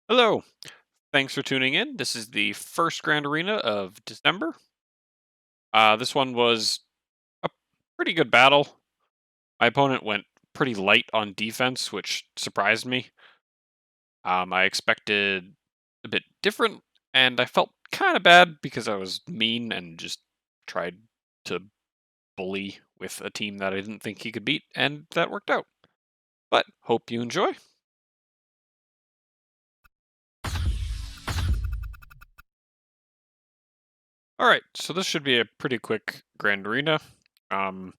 Hello, thanks for tuning in. This is the first Grand Arena of December. This one was a pretty good battle. My opponent went pretty light on defense, which surprised me. I expected a bit different, and I felt kind of bad because I was mean and just tried to bully with a team that I didn't think he could beat, and that worked out. But hope you enjoy. All right, so this should be a pretty quick Grand Arena. Um,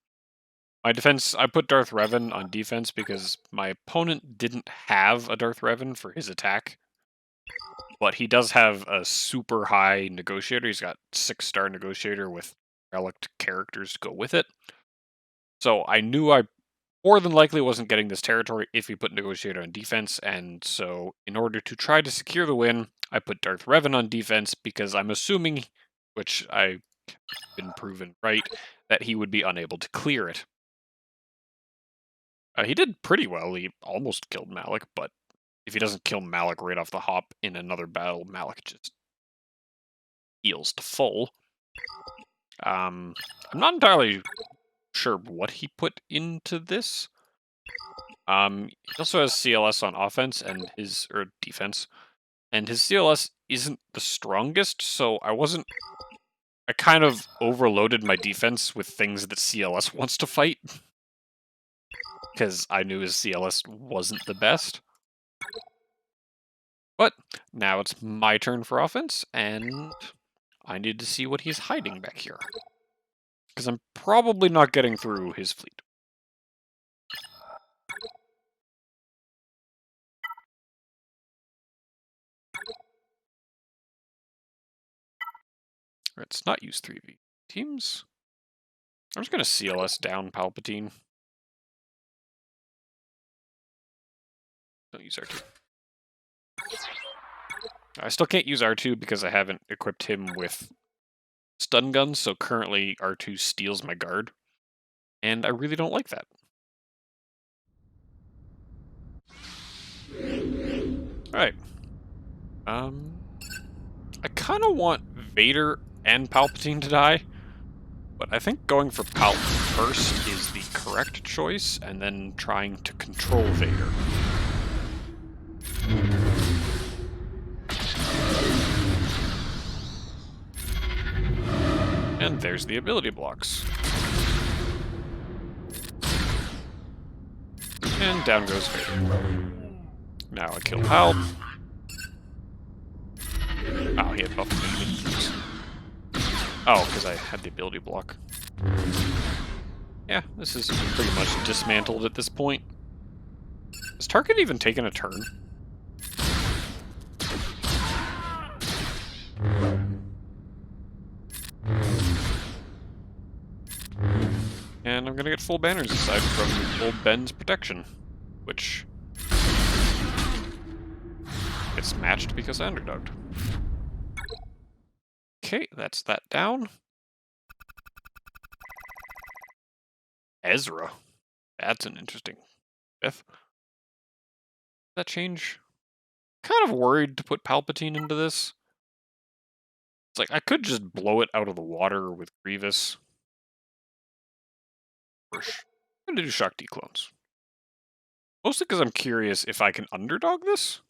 My defense, I put Darth Revan on defense because my opponent didn't have a Darth Revan for his attack, but he does have a super high negotiator. He's got 6-star negotiator with relic characters to go with it. So I knew I more than likely wasn't getting this territory if he put negotiator on defense, and so in order to try to secure the win, I put Darth Revan on defense because I'm assuming, which I've been proven right, that he would be unable to clear it. He did pretty well. He almost killed Malik, but if he doesn't kill Malik right off the hop in another battle, Malik just heals to full. I'm not entirely sure what he put into this. He also has CLS on offense and his or defense, and his CLS isn't the strongest, so I kind of overloaded my defense with things that CLS wants to fight because I knew his CLS wasn't the best. But now it's my turn for offense, and I need to see what he's hiding back here. Because I'm probably not getting through his fleet. Let's not use 3v teams. I'm just going to CLS down Palpatine. Don't use R2. I still can't use R2 because I haven't equipped him with stun guns, so currently R2 steals my guard. And I really don't like that. Alright. I kind of want Vader and Palpatine to die, but I think going for Palp first is the correct choice, and then trying to control Vader. And there's the ability blocks. And down goes Vader. Now I kill Palp. Oh, he had buff immunity. Oh, because I had the ability block. Yeah, this is pretty much dismantled at this point. Has Tarkin even taken a turn? And I'm gonna get full banners aside from old Ben's protection, which gets matched because I underdogged. Okay, that's that down. Ezra. That's an interesting fifth. Does that change? Kind of worried to put Palpatine into this. It's like I could just blow it out of the water with Grievous. I'm gonna do Shock D clones. Mostly because I'm curious if I can underdog this.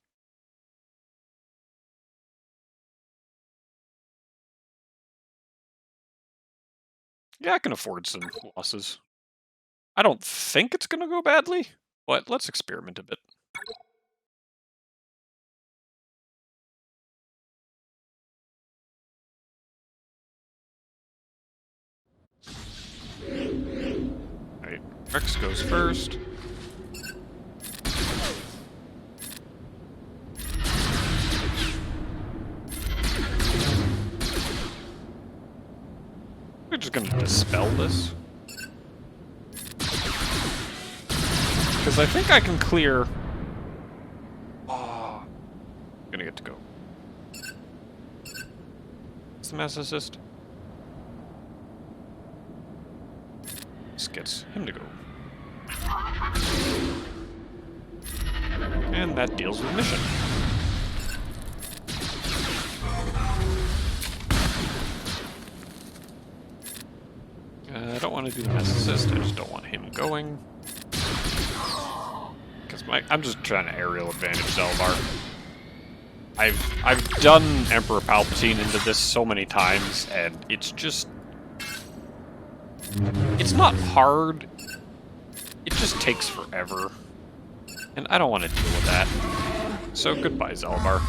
Yeah, I can afford some losses. I don't think it's gonna go badly, but let's experiment a bit. Alright, Rex goes first. We're just gonna dispel this. Because I think I can clear... Oh, I'm gonna get to go. What's the mass assist? This gets him to go. And that deals with mission. want to do the Mass Assist, I just don't want him going. Because I'm just trying to aerial advantage Zelvar. I've done Emperor Palpatine into this so many times, and it's just... It's not hard, it just takes forever. And I don't want to deal with that. So goodbye, Zelvar.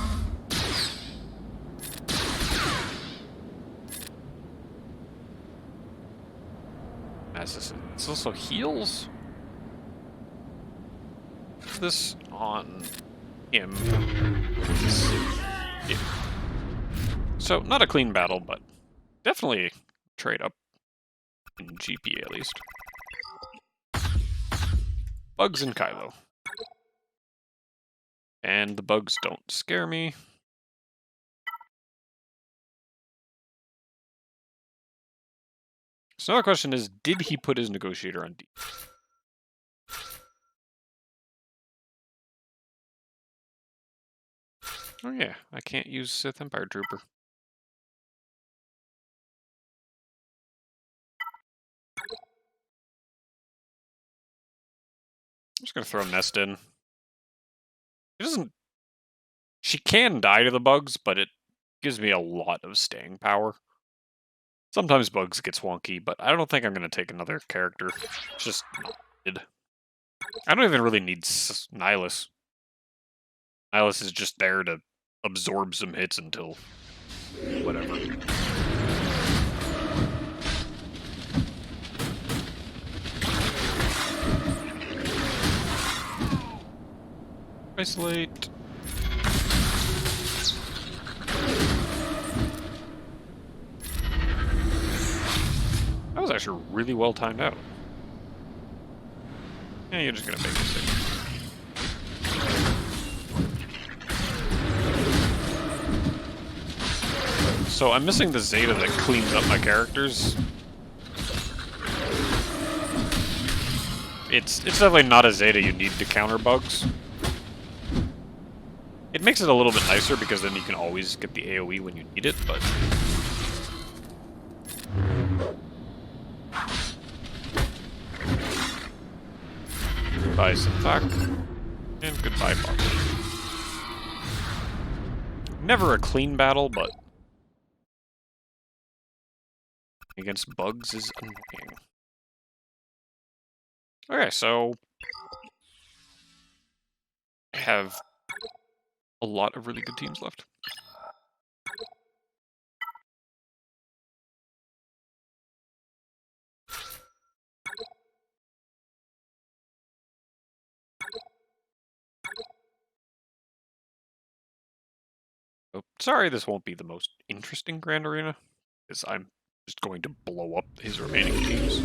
This also heals? Is this on him? Yeah. So, not a clean battle, but definitely trade up. In GP at least. Bugs and Kylo. And the bugs don't scare me. So now the question is, did he put his negotiator on D? Oh yeah, I can't use Sith Empire Trooper. I'm just gonna throw Nest in. It doesn't... She can die to the bugs, but it gives me a lot of staying power. Sometimes bugs get wonky, but I don't think I'm gonna take another character. It's just not needed. I don't even really need Nihilus. Nihilus is just there to absorb some hits until whatever. Isolate. That was actually really well timed out. Yeah, you're just gonna make a mistake. So I'm missing the Zeta that cleans up my characters. It's definitely not a Zeta you need to counter bugs. It makes it a little bit nicer because then you can always get the AoE when you need it, but... Goodbye, Synthak. And goodbye, Buck. Never a clean battle, but... against bugs is annoying. Okay, so... I have a lot of really good teams left. Oh, sorry, this won't be the most interesting Grand Arena, because I'm just going to blow up his remaining teams.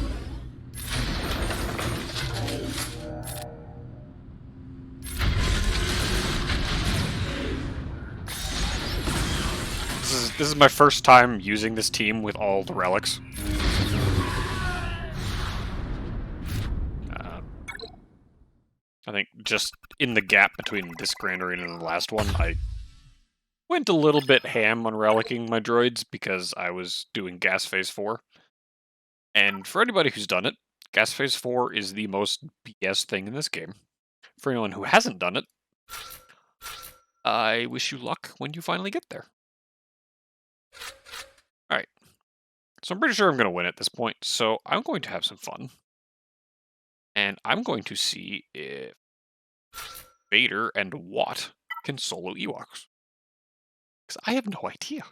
This is my first time using this team with all the relics. I think just in the gap between this Grand Arena and the last one, I went a little bit ham on relicking my droids because I was doing Gas Phase 4. And for anybody who's done it, Gas Phase 4 is the most BS thing in this game. For anyone who hasn't done it, I wish you luck when you finally get there. Alright. So I'm pretty sure I'm going to win at this point, so I'm going to have some fun. And I'm going to see if Vader and Watt can solo Ewoks. Because I have no idea.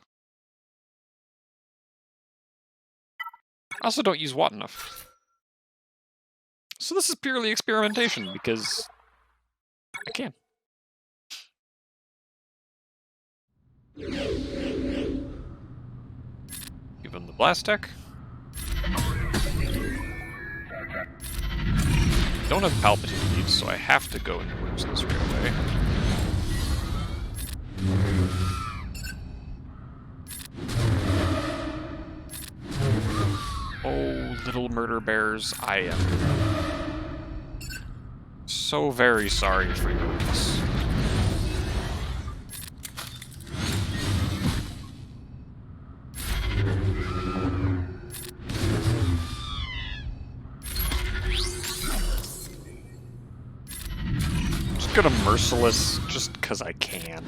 I also don't use Watt enough. So this is purely experimentation, because I can. Give him the blast tech. Don't have Palpatine leads, so I have to go and lose this right away. Oh, little murder bears, I am so very sorry for your loss. just gonna Merciless just because I can.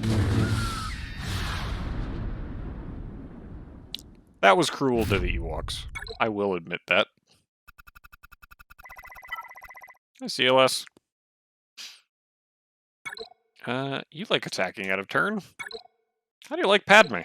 That was cruel to the Ewoks. I will admit that. Hi, CLS. You like attacking out of turn. How do you like Padme?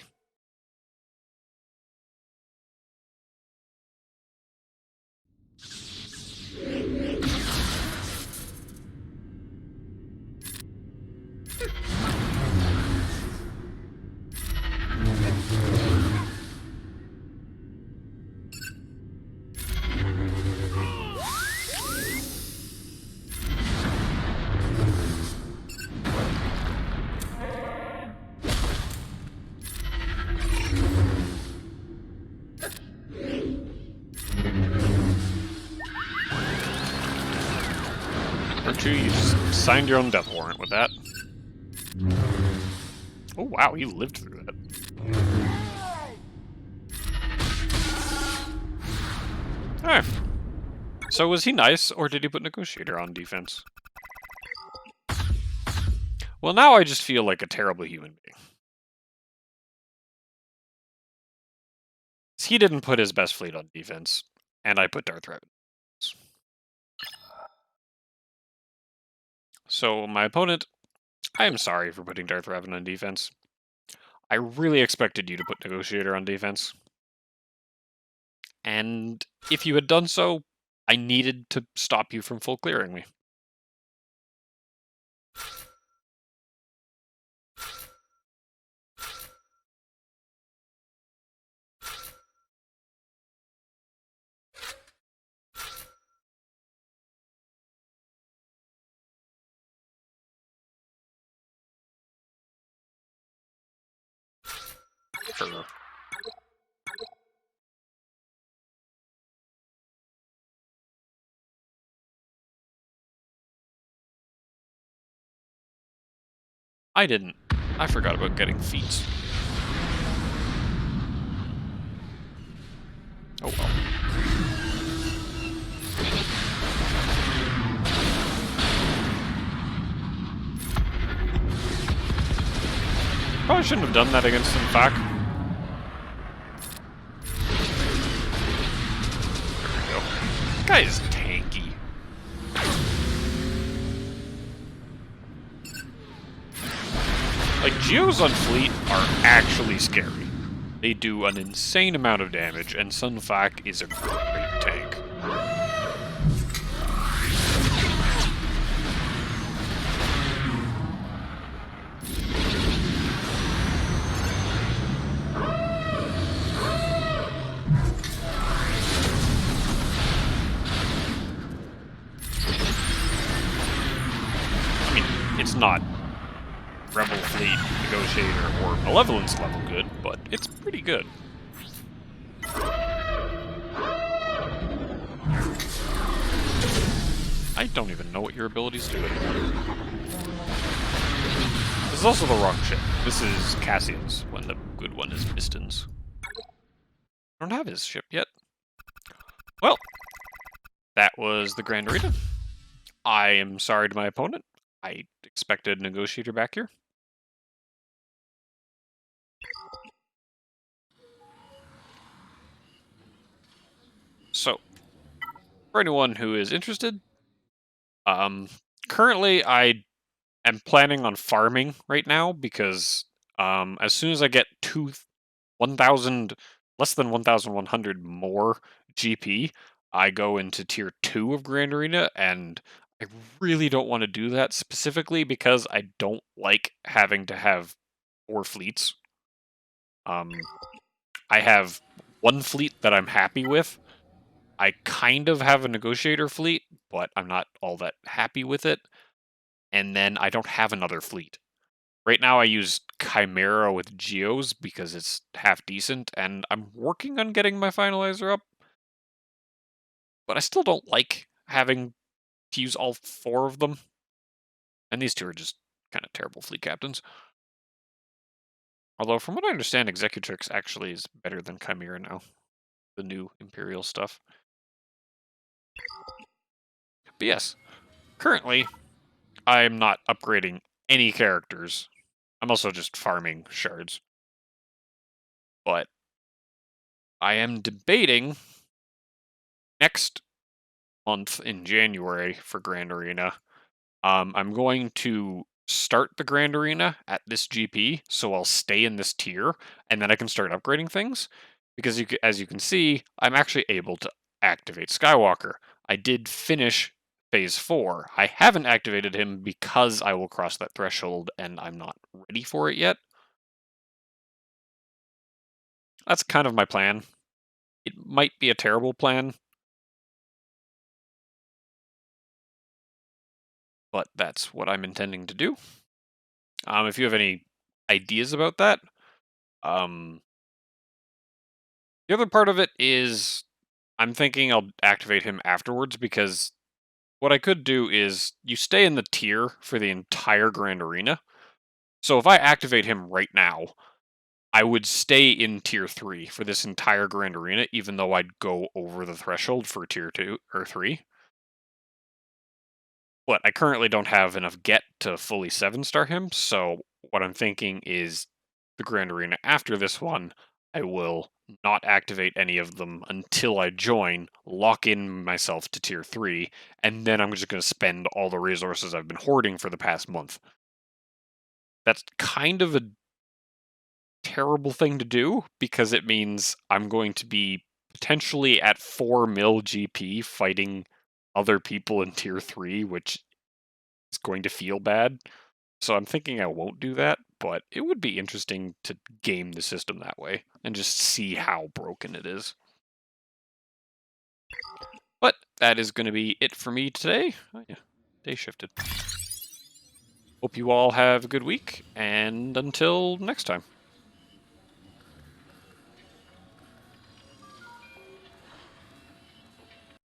You just signed your own death warrant with that. Oh wow, he lived through that. Alright. So was he nice, or did he put Negotiator on defense? Well, now I just feel like a terrible human being. He didn't put his best fleet on defense, and I put Darth Revan. So my opponent, I am sorry for putting Darth Revan on defense. I really expected you to put Negotiator on defense. And if you had done so, I needed to stop you from full clearing me. Sure. I didn't. I forgot about getting feats. Oh well. Probably shouldn't have done that against him back. There we go. This guy is tanky. Like, Geos on fleet are actually scary. They do an insane amount of damage, and Sun Fac is a great tank. I mean, it's not Rebel Fleet, Negotiator, or Malevolence level good, but it's pretty good. I don't even know what your abilities do anymore. This is also the wrong ship. This is Cassian's, when the good one is Miston's. I don't have his ship yet. Well, that was the Grand Arena. I am sorry to my opponent. I expected Negotiator back here. So, for anyone who is interested, currently I am planning on farming right now because as soon as I get 1,000, less than 1,100 more GP, I go into tier 2 of Grand Arena, and I really don't want to do that specifically because I don't like having to have 4 fleets. I have 1 fleet that I'm happy with. I kind of have a negotiator fleet, but I'm not all that happy with it. And then I don't have another fleet. Right now I use Chimera with Geos because it's half decent, and I'm working on getting my finalizer up. But I still don't like having to use all 4 of them. And these 2 are just kind of terrible fleet captains. Although, from what I understand, Executrix actually is better than Chimera now. The new Imperial stuff. But yes, currently, I'm not upgrading any characters. I'm also just farming shards. But I am debating next month in January for Grand Arena. I'm going to start the Grand Arena at this GP, so I'll stay in this tier, and then I can start upgrading things. Because as you can see, I'm actually able to activate Skywalker. I did finish Phase 4. I haven't activated him because I will cross that threshold, and I'm not ready for it yet. That's kind of my plan. It might be a terrible plan, but that's what I'm intending to do. If you have any ideas about that, um, the other part of it is I'm thinking I'll activate him afterwards because what I could do is you stay in the tier for the entire Grand Arena. So if I activate him right now, I would stay in tier 3 for this entire Grand Arena, even though I'd go over the threshold for tier 2 or 3. But I currently don't have enough get to fully 7-star him, so what I'm thinking is the Grand Arena after this one, I will not activate any of them until I join, lock in myself to tier 3, and then I'm just going to spend all the resources I've been hoarding for the past month. That's kind of a terrible thing to do because it means I'm going to be potentially at 4 mil GP fighting other people in tier 3, which is going to feel bad. So I'm thinking I won't do that, but it would be interesting to game the system that way and just see how broken it is. But that is going to be it for me today. Oh, yeah, day shifted. Hope you all have a good week, and until next time.